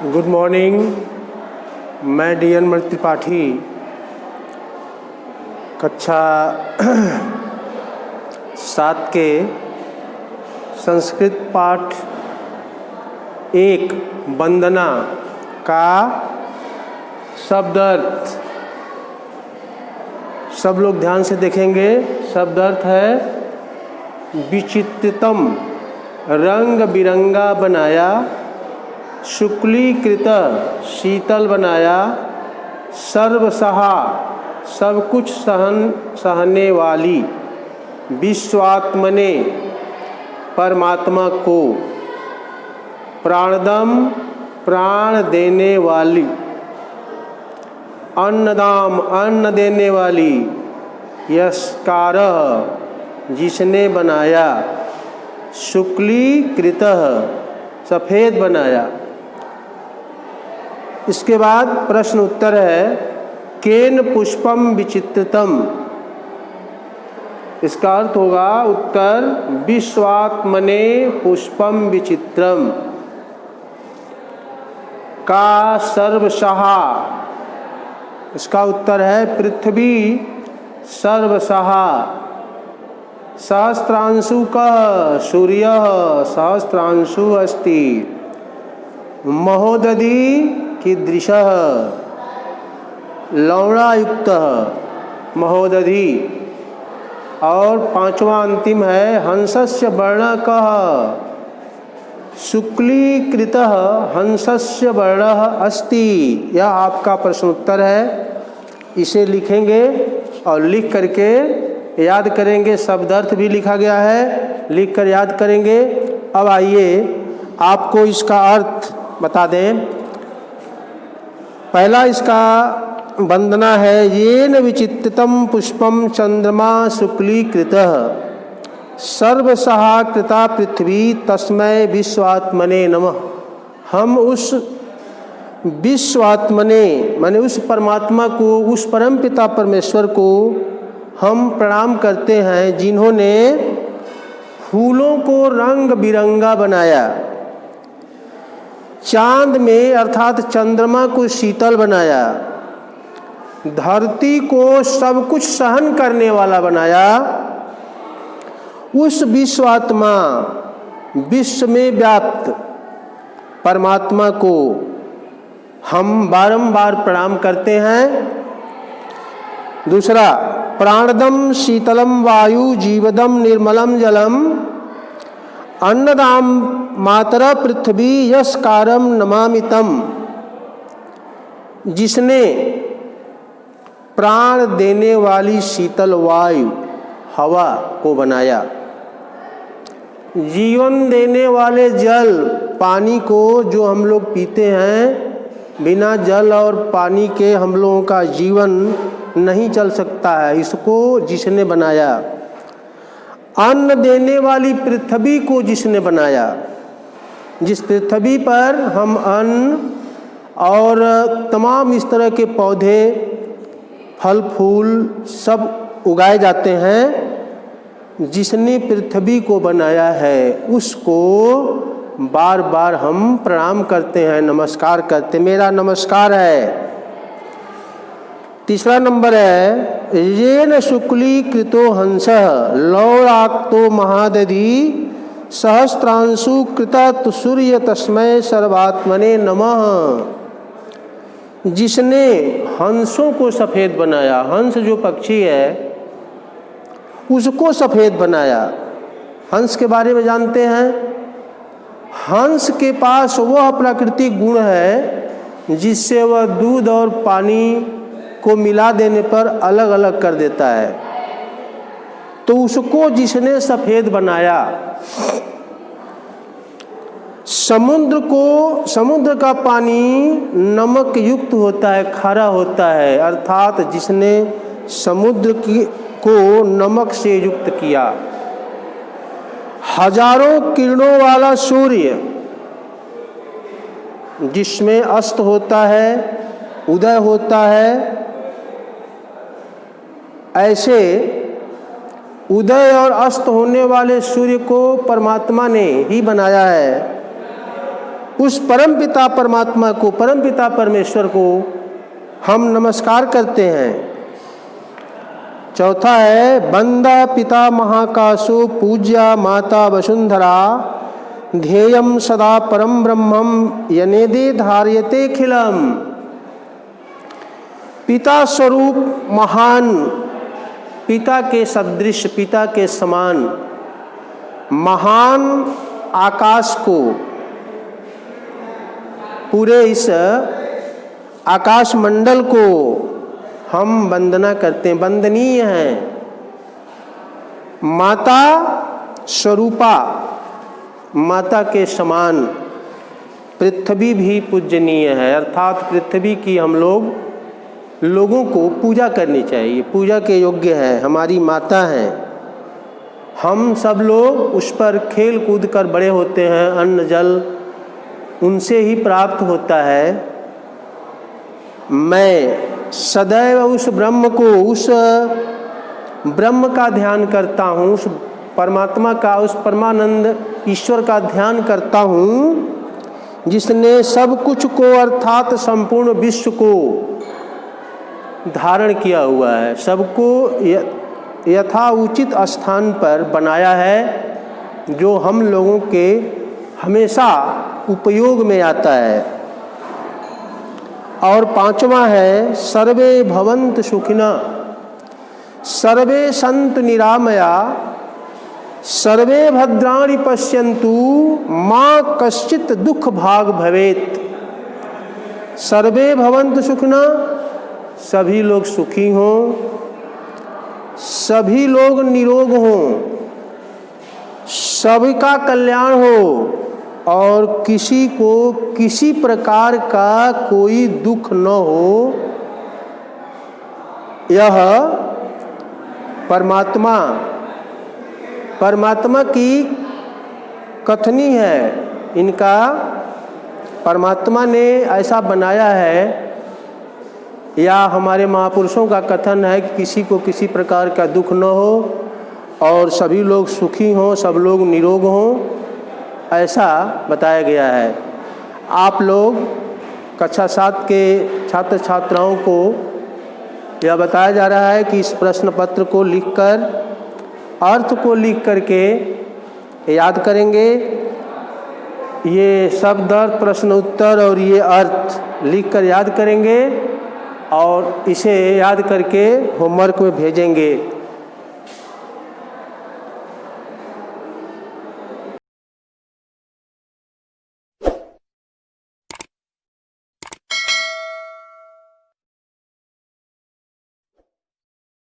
Good morning. मैं DN. Mani Tripathi कक्षा 7 के संस्कृत पाठ 1 वंदना का शब्दार्थ सब लोग ध्यान से देखेंगे। शब्दार्थ है विचित्रतम, रंग बिरंगा बनाया, शुक्लीकृत शीतल बनाया, सर्वसहा सब कुछ सहने वाली, विश्वात्मने परमात्मा को, प्राणदम प्राण देने वाली, अन्नदाम अन्न देने वाली, यस्कार जिसने बनाया, शुक्लीकृत सफ़ेद बनाया। इसके बाद प्रश्न उत्तर है केन पुष्पम विचित्रतम। इसका अर्थ होगा उत्तर विश्वात्मने पुष्पम विचित्रम। का सर्वसहा, इसका उत्तर है पृथ्वी सर्वसहा। सहस्रांशु का सूर्य सहस्रांशु अस्ति, महोदधी कीदृशः लवणायुक्त महोदधी। और पांचवा अंतिम है हंसस्य वर्णकः शुक्लीकृत हंसस्य वर्णः अस्ति। यह आपका प्रश्न उत्तर है। इसे लिखेंगे और लिख करके याद करेंगे। शब्दार्थ भी लिखा गया है, लिख कर याद करेंगे। अब आइए आपको इसका अर्थ बता दें। पहला इसका वंदना है येन विचित्रतम पुष्पम चंद्रमा शुक्लीकृतः सर्वसहा कृता पृथ्वी तस्मै विश्वात्मने नमः। हम उस विश्वात्मने माने उस परमात्मा को, उस परम पिता परमेश्वर को हम प्रणाम करते हैं जिन्होंने फूलों को रंग बिरंगा बनाया, चांद में अर्थात चंद्रमा को शीतल बनाया, धरती को सब कुछ सहन करने वाला बनाया। उस विश्वात्मा विश्व में व्याप्त परमात्मा को हम बारंबार प्रणाम करते हैं। दूसरा प्राणदम शीतलम वायु जीवदम निर्मलम जलम अन्नदाम मातरा पृथ्वी यस्कारम नमामितम। जिसने प्राण देने वाली शीतल वायु हवा को बनाया, जीवन देने वाले जल पानी को जो हम लोग पीते हैं, बिना जल और पानी के हम लोगों का जीवन नहीं चल सकता है, इसको जिसने बनाया। अन्न देने वाली पृथ्वी को जिसने बनाया, जिस पृथ्वी पर हम अन्न और तमाम इस तरह के पौधे फल फूल सब उगाए जाते हैं, जिसने पृथ्वी को बनाया है उसको बार बार हम प्रणाम करते हैं, नमस्कार करते। मेरा नमस्कार है। तीसरा नंबर है येन शुक्लीकृतो हंसः लौलाक्तो महादधी सहस्रांशु कृत सूर्य तस्मै सर्वात्मने नमः। जिसने हंसों को सफ़ेद बनाया, हंस जो पक्षी है उसको सफ़ेद बनाया। हंस के बारे में जानते हैं, हंस के पास वह प्राकृतिक गुण है जिससे वह दूध और पानी को मिला देने पर अलग अलग कर देता है। तो उसको जिसने सफ़ेद बनाया। समुद्र का पानी नमक युक्त होता है, खारा होता है, अर्थात जिसने समुद्र को नमक से युक्त किया। हजारों किरणों वाला सूर्य जिसमें अस्त होता है, उदय होता है, ऐसे उदय और अस्त होने वाले सूर्य को परमात्मा ने ही बनाया है। उस परमपिता परमात्मा को, परमपिता परमेश्वर को हम नमस्कार करते हैं। चौथा है वंदा पिता महाकाशो पूज्या माता वसुंधरा ध्येयम सदा परम ब्रह्मम यनेदे धार्यते खिलम। पिता स्वरूप महान, पिता के सदृश, पिता के समान महान आकाश को, पूरे इस आकाश मंडल को हम वंदना करते हैं, वंदनीय हैं। माता स्वरूपा, माता के समान पृथ्वी भी पूजनीय है, अर्थात पृथ्वी की हम लोगों को पूजा करनी चाहिए, पूजा के योग्य है, हमारी माता है। हम सब लोग उस पर खेल कूद कर बड़े होते हैं, अन्न जल उनसे ही प्राप्त होता है। मैं सदैव उस ब्रह्म को, उस ब्रह्म का ध्यान करता हूँ, उस परमात्मा का, उस परमानंद ईश्वर का ध्यान करता हूँ जिसने सब कुछ को अर्थात संपूर्ण विश्व को धारण किया हुआ है, सबको यथा उचित स्थान पर बनाया है, जो हम लोगों के हमेशा उपयोग में आता है। और पांचवा है सर्वे भवन्तु सुखिना सर्वे सन्तु निरामया सर्वे भद्राणि पश्यन्तु माँ कश्चित् दुख भाग भवेत्। सर्वे भवन्तु सुखिना, सभी लोग सुखी हों, सभी लोग निरोग हों, सभी का कल्याण हो और किसी को किसी प्रकार का कोई दुख न हो। यह परमात्मा की कथनी है, इनका परमात्मा ने ऐसा बनाया है, या हमारे महापुरुषों का कथन है कि किसी को किसी प्रकार का दुख न हो और सभी लोग सुखी हों, सब लोग निरोग हों, ऐसा बताया गया है। आप लोग कक्षा 7 के छात्र छात्राओं को यह बताया जा रहा है कि इस प्रश्न पत्र को लिखकर, अर्थ को लिख करके याद करेंगे। ये शब्द अर्थ, प्रश्न उत्तर और ये अर्थ लिखकर याद करेंगे और इसे याद करके होमवर्क में भेजेंगे।